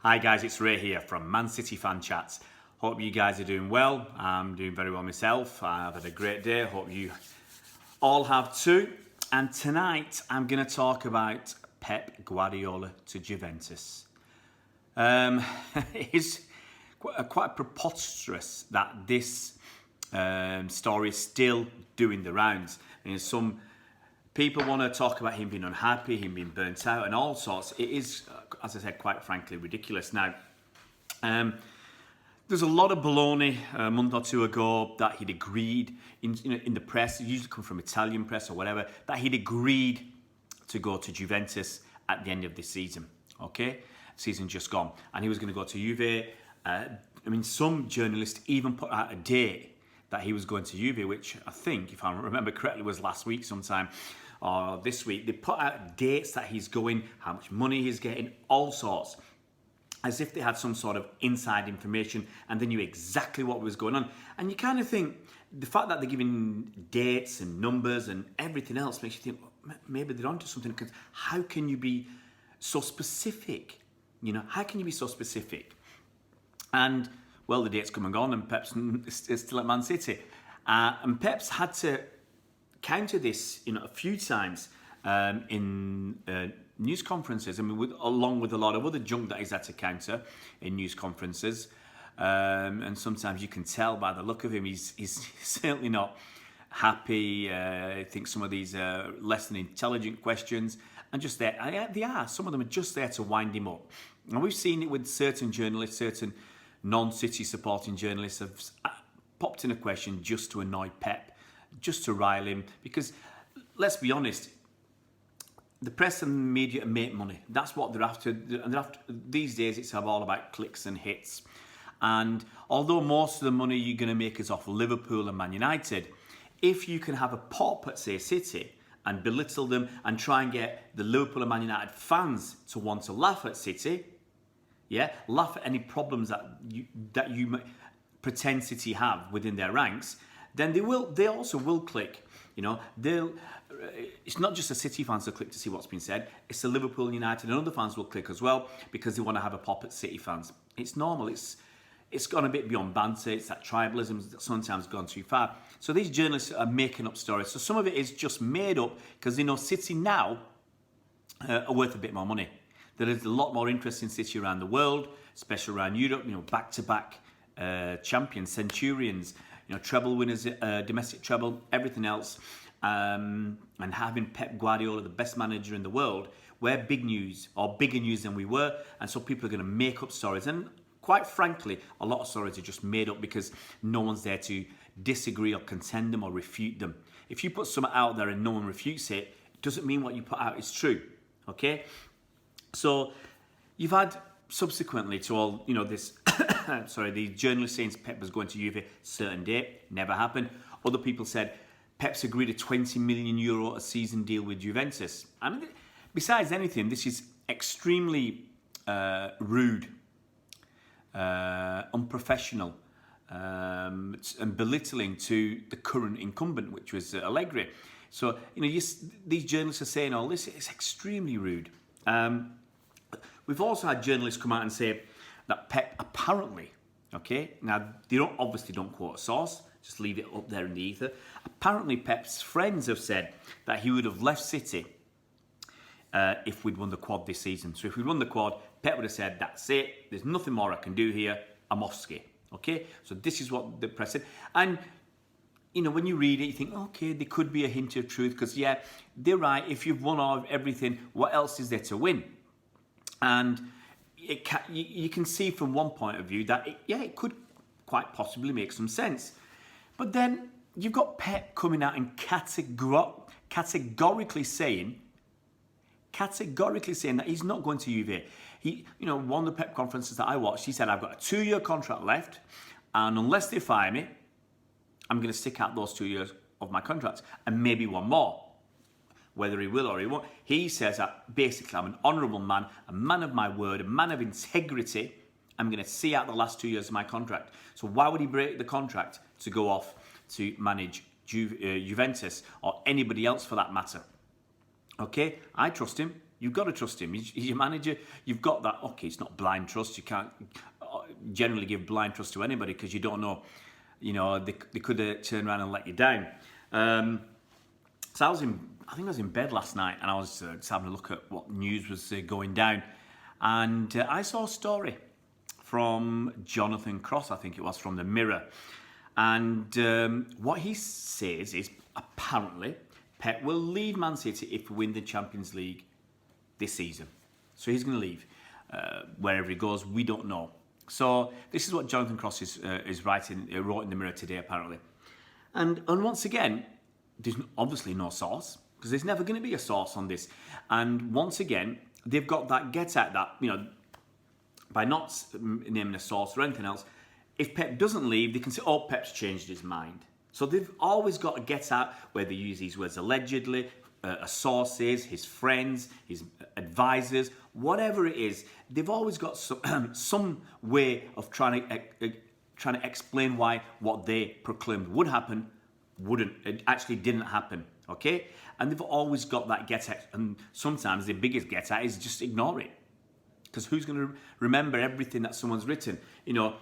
Hi guys, it's Ray here from Man City Fan Chats. Hope you guys are doing well. I'm doing very well myself. I've had a great day. Hope you all have too. And tonight I'm going to talk about Pep Guardiola to Juventus. It's quite preposterous that this story is still doing the rounds. And some people want to talk about him being unhappy, him being burnt out and all sorts. It is, as I said, quite frankly, ridiculous. Now, there's a lot of baloney a month or two ago that he'd agreed in the press, it usually comes from Italian press or whatever, that he'd agreed to go to Juventus at the end of this season. Okay? Season just gone. And he was going to go to Juve. Some journalists even put out a date that he was going to Juve, which I think, if I remember correctly, was last week sometime, or this week. They put out dates that he's going, how much money he's getting, all sorts, as if they had some sort of inside information and they knew exactly what was going on. And you kind of think, the fact that they're giving dates and numbers and everything else makes you think, well, maybe they're onto something, because how can you be so specific? You know, how can you be so specific? And, well, the date's come and gone and Pep's is still at Man City. And Pep's had to counter this, a few times in news conferences. Along with a lot of other junk that he's had to counter in news conferences. And sometimes you can tell by the look of him, he's certainly not happy. I think some of these are less than intelligent questions. And just there, they are. Some of them are just there to wind him up. And we've seen it with certain journalists, certain non-City supporting journalists have popped in a question just to annoy Pep, just to rile him. Because, let's be honest, the press and media make money. That's what they're after. And these days, it's all about clicks and hits. And although most of the money you're going to make is off Liverpool and Man United, if you can have a pop at, say, City and belittle them and try and get the Liverpool and Man United fans to want to laugh at City, laugh at any problems that you pretend City have within their ranks, then they also will click. It's not just the City fans that click to see what's been said, it's the Liverpool, United and other fans will click as well, because they want to have a pop at City fans. It's normal, it's gone a bit beyond banter, it's that tribalism that's sometimes gone too far. So these journalists are making up stories. So some of it is just made up because they know City now are worth a bit more money. There is a lot more interest in City around the world, especially around Europe, back-to-back champions, centurions, treble winners, domestic treble, everything else. And having Pep Guardiola, the best manager in the world, we're big news, or bigger news than we were. And so people are going to make up stories. And quite frankly, a lot of stories are just made up because no one's there to disagree or contend them or refute them. If you put something out there and no one refutes it, it doesn't mean what you put out is true. Okay? So you've had subsequently to all, this, the journalists saying Pep was going to Juve certain date, never happened. Other people said Pep's agreed a €20 million a season deal with Juventus. Besides anything, this is extremely rude, unprofessional, and belittling to the current incumbent, which was Allegri. So, these journalists are saying all this. It's extremely rude. We've also had journalists come out and say that Pep apparently, now they obviously don't quote a source, just leave it up there in the ether. Apparently Pep's friends have said that he would have left City if we'd won the quad this season. So if we'd won the quad, Pep would have said, that's it, there's nothing more I can do here, I'm off ski. Okay, so this is what the press said. And, when you read it, you think, okay, there could be a hint of truth, because, they're right, if you've won all of everything, what else is there to win? And you can see from one point of view that, it could quite possibly make some sense. But then you've got Pep coming out and categorically saying that he's not going to Juve. He, one of the Pep conferences that I watched, he said, I've got a 2-year contract left, and unless they fire me, I'm going to stick out those 2 years of my contract, and maybe one more. Whether he will or he won't. He says that basically I'm an honourable man, a man of my word, a man of integrity. I'm going to see out the last 2 years of my contract. So why would he break the contract to go off to manage Juventus or anybody else for that matter? Okay, I trust him. You've got to trust him. He's your manager. You've got that. Okay, it's not blind trust. You can't generally give blind trust to anybody because you don't know. You know, they could turn around and let you down. So I think I was in bed last night, and I was just having a look at what news was going down, and I saw a story from Jonathan Cross, I think it was, from the Mirror, and what he says is apparently Pep will leave Man City if we win the Champions League this season. So he's going to leave wherever he goes. We don't know. So this is what Jonathan Cross is wrote in the Mirror today, apparently, and once again, there's obviously no source, because there's never going to be a source on this. And once again, they've got that get at that, you know, by not naming a source or anything else, if Pep doesn't leave, they can say, oh, Pep's changed his mind. So they've always got to get at where they use these words allegedly, sources, his friends, his advisors, whatever it is. They've always got some way of trying to explain why what they proclaimed would happen it actually didn't happen, okay? And they've always got that get at, and sometimes the biggest get at is just ignore it. Because who's going to remember everything that someone's written? You know,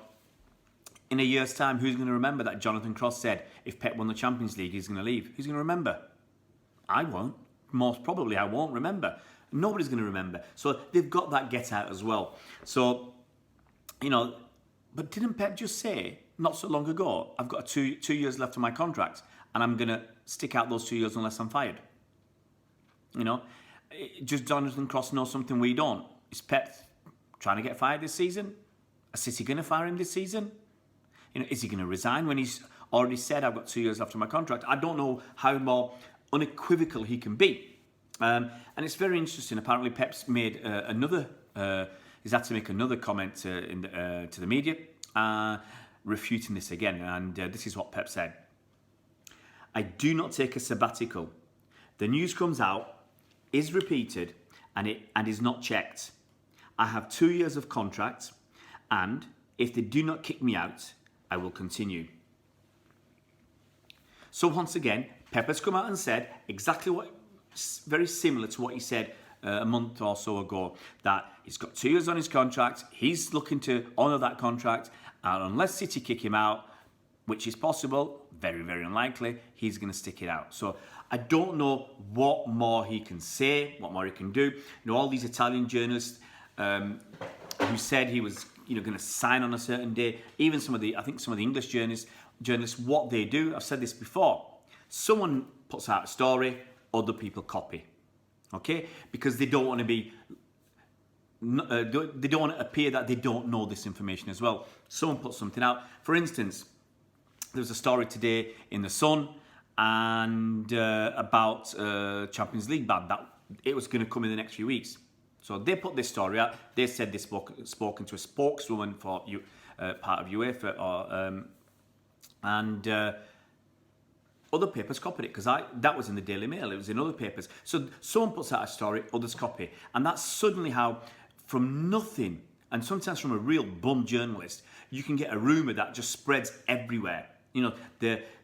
in a year's time, who's going to remember that Jonathan Cross said if Pep won the Champions League, he's going to leave? Who's going to remember? I won't. Most probably I won't remember. Nobody's going to remember. So they've got that get out as well. So, you know, but didn't Pep just say not so long ago, I've got two years left of my contract and I'm going to stick out those 2 years unless I'm fired? You know, does Jonathan Cross know something we don't? Is Pep trying to get fired this season? Is City going to fire him this season? You know, is he going to resign when he's already said I've got 2 years left of my contract? I don't know how more unequivocal he can be. And it's very interesting. Apparently Pep's made he's had to make another comment to the media, refuting this again. And this is what Pep said. I do not take a sabbatical. The news comes out, is repeated, and is not checked. I have 2 years of contract, and if they do not kick me out, I will continue. So once again, Pep has come out and said exactly very similar to what he said a month or so ago, that he's got 2 years on his contract, he's looking to honour that contract, and unless City kick him out, which is possible, very, very unlikely, he's going to stick it out. So I don't know what more he can say, what more he can do. You know, all these Italian journalists who said he was, you know, going to sign on a certain day, even some of the English journalists, what they do, I've said this before, someone puts out a story, other people copy, okay? Because they don't want to be, they don't want to appear that they don't know this information as well. Someone puts something out. For instance, there was a story today in The Sun and about Champions League ban, that it was going to come in the next few weeks. So they put this story out. They said they spoken to a spokeswoman for part of UEFA, and other papers copied it, because that was in the Daily Mail. It was in other papers. So someone puts out a story, others copy, and that's suddenly how, from nothing, and sometimes from a real bum journalist, you can get a rumour that just spreads everywhere. You know,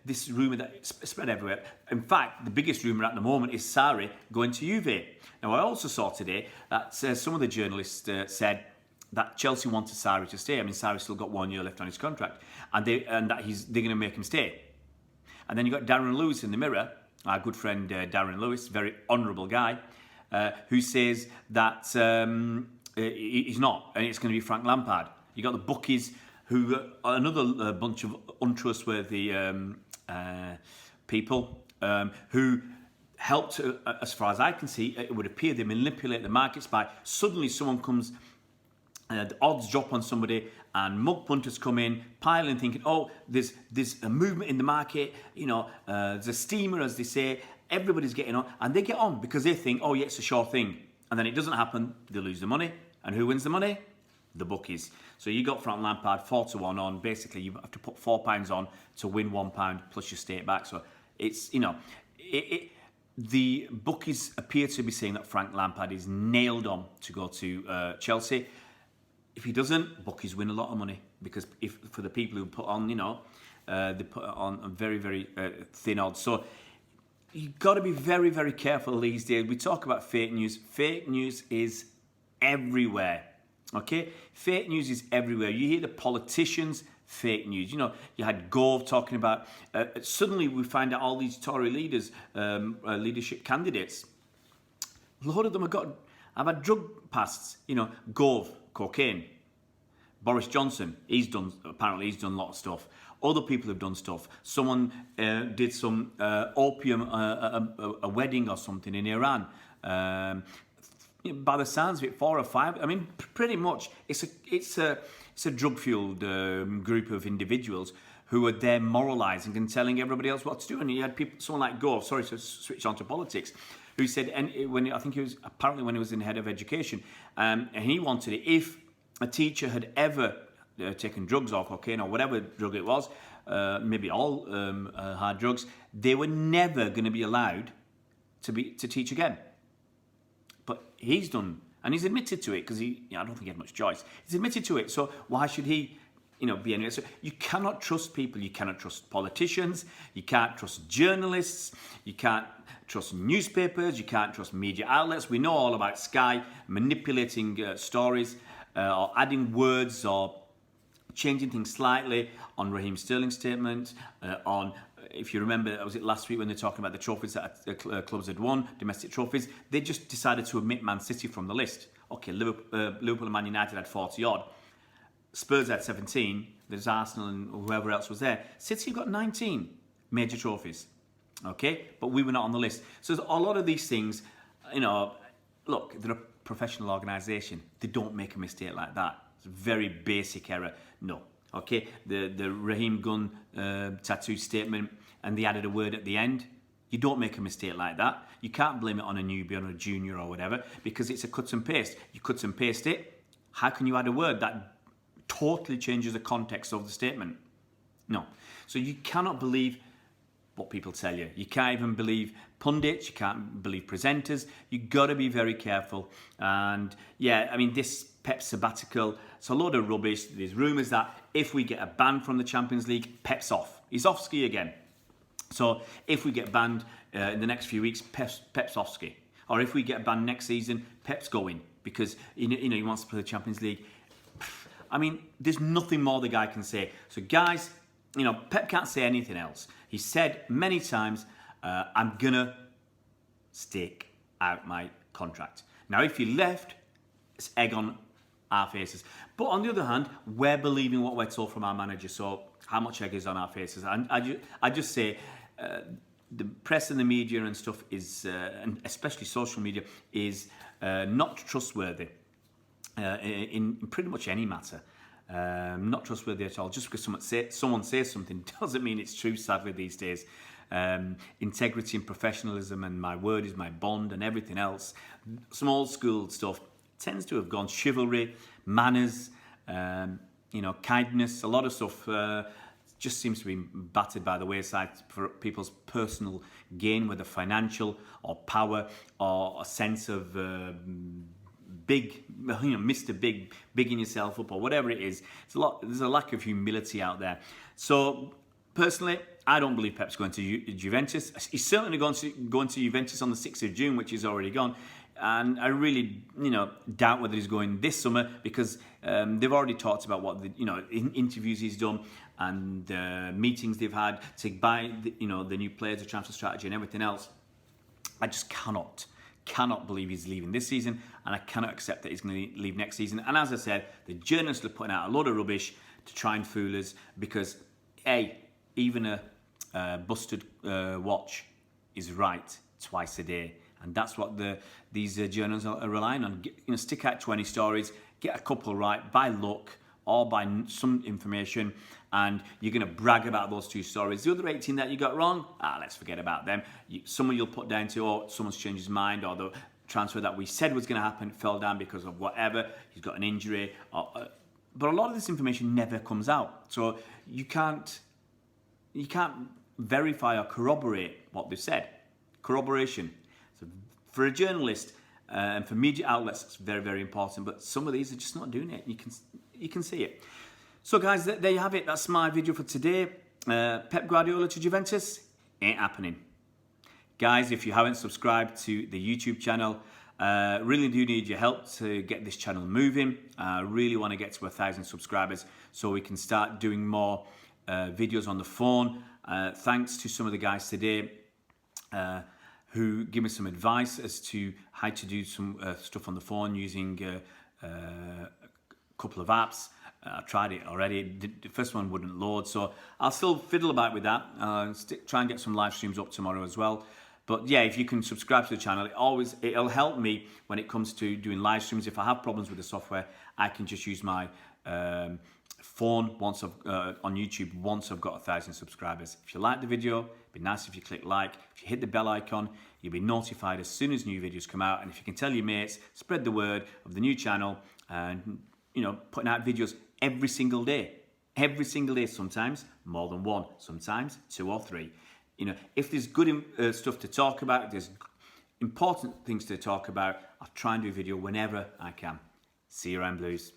this rumour that spread everywhere. In fact, the biggest rumour at the moment is Sarri going to Juve. Now, I also saw today that some of the journalists said that Chelsea wanted Sarri to stay. I mean, Sarri's still got 1 year left on his contract, and that they're going to make him stay. And then you got Darren Lewis in the Mirror, our good friend Darren Lewis, very honourable guy, who says that he's not, and it's going to be Frank Lampard. You got the bookies, who are another bunch of untrustworthy people who helped, as far as I can see, it would appear they manipulate the markets by suddenly someone comes, the odds drop on somebody, and mug punters come in, piling, thinking, oh, there's a movement in the market, you know, there's a steamer, as they say, everybody's getting on, and they get on because they think, oh yeah, it's a sure thing, and then it doesn't happen, they lose the money, and who wins the money? The bookies. So you got Frank Lampard 4-1 on. Basically, you have to put £4 on to win £1 plus your stake back. So it's, you know, the bookies appear to be saying that Frank Lampard is nailed on to go to Chelsea. If he doesn't, bookies win a lot of money, because for the people who put on, you know, they put on a very, very thin odds. So you've got to be very, very careful these days. We talk about fake news. Fake news is everywhere, okay? Fake news is everywhere. You hear the politicians, fake news. You know, you had Gove talking about, suddenly we find out all these Tory leaders, leadership candidates, a lot of them have had drug pasts, you know, Gove, cocaine. Boris Johnson, apparently he's done a lot of stuff. Other people have done stuff. Someone did some opium, a wedding or something in Iran. By the sounds of it, 4 or 5. I mean, pretty much, it's a drug-fueled group of individuals who are there moralising and telling everybody else what to do. And you had someone like Gove, sorry to switch on to politics, who said, and when he was in head of education, and he wanted it if a teacher had ever taken drugs or cocaine or whatever drug it was, maybe all hard drugs, they were never going to be allowed to teach again. But he's done, and he's admitted to it because I don't think he had much choice. He's admitted to it, so why should he, be anyway? So you cannot trust people. You cannot trust politicians. You can't trust journalists. You can't trust newspapers. You can't trust media outlets. We know all about Sky manipulating stories or adding words or changing things slightly on Raheem Sterling's statement, if you remember, was it last week when they were talking about the trophies that clubs had won, domestic trophies, they just decided to omit Man City from the list. Okay, Liverpool and Man United had 40 odd. Spurs had 17, there's Arsenal and whoever else was there. City got 19 major trophies, okay? But we were not on the list. So a lot of these things, look, they're a professional organisation. They don't make a mistake like that. It's a very basic error. No. Okay, the Raheem Gun tattoo statement, and they added a word at the end. You don't make a mistake like that. You can't blame it on a newbie, on a junior or whatever, because it's a cut and paste. You cut and paste it. How can you add a word that totally changes the context of the statement? No. So you cannot believe what people tell you. You can't even believe pundits. You can't believe presenters. You've got to be very careful. And yeah, I mean, this Pep sabbatical, it's a load of rubbish. There's rumours that if we get a ban from the Champions League, Pep's off. He's off ski again. So if we get banned in the next few weeks, Pep's off ski. Or if we get banned next season, Pep's going because he wants to play the Champions League. I mean, there's nothing more the guy can say. So guys, Pep can't say anything else. He said many times, I'm gonna stake out my contract. Now, if he left, it's egg on our faces. But on the other hand, we're believing what we're told from our manager. So how much egg is on our faces? And I just say the press and the media and stuff is, and especially social media, is not trustworthy in pretty much any matter. Not trustworthy at all. Just because someone says something doesn't mean it's true, sadly, these days. Integrity and professionalism and my word is my bond and everything else. Some old school stuff tends to have gone. Chivalry, manners, kindness, a lot of stuff just seems to be battered by the wayside for people's personal gain, whether financial or power or a sense of big, Mr. Big, bigging yourself up or whatever it is. There's a lack of humility out there. So personally, I don't believe Pep's going to Juventus. He's certainly going to Juventus on the 6th of June, which is already gone. And I really, doubt whether he's going this summer because they've already talked about what interviews he's done and meetings they've had to buy the new players, the transfer strategy, and everything else. I just cannot believe he's leaving this season, and I cannot accept that he's going to leave next season. And as I said, the journalists are putting out a lot of rubbish to try and fool us because, even a busted watch is right twice a day. And that's what these journalists are relying on. Stick out 20 stories, get a couple right by luck or by some information, and you're going to brag about those 2 stories. The other 18 that you got wrong, let's forget about them. Someone you'll put down to, someone's changed his mind, or the transfer that we said was going to happen fell down because of whatever, he's got an injury. But a lot of this information never comes out. So you can't verify or corroborate what they've said. Corroboration. So for a journalist and for media outlets, it's very, very important. But some of these are just not doing it. You can see it. So guys, there you have it. That's my video for today. Pep Guardiola to Juventus ain't happening. Guys, if you haven't subscribed to the YouTube channel, really do need your help to get this channel moving. I really want to get to 1,000 subscribers so we can start doing more videos on the phone. Thanks to some of the guys today who give me some advice as to how to do some stuff on the phone using a couple of apps. I tried it already. The first one wouldn't load, so I'll still fiddle about with that. Try and get some live streams up tomorrow as well. But yeah, if you can subscribe to the channel, it'll help me when it comes to doing live streams. If I have problems with the software, I can just use my phone on YouTube once I've got 1,000 subscribers. If you like the video, it'd be nice if you click like. If you hit the bell icon, you'll be notified as soon as new videos come out. And if you can tell your mates, spread the word of the new channel, and putting out videos every single day. Every single day, sometimes more than one, sometimes 2 or 3. If there's good stuff to talk about, if there's important things to talk about, I'll try and do a video whenever I can. See you around, Blues.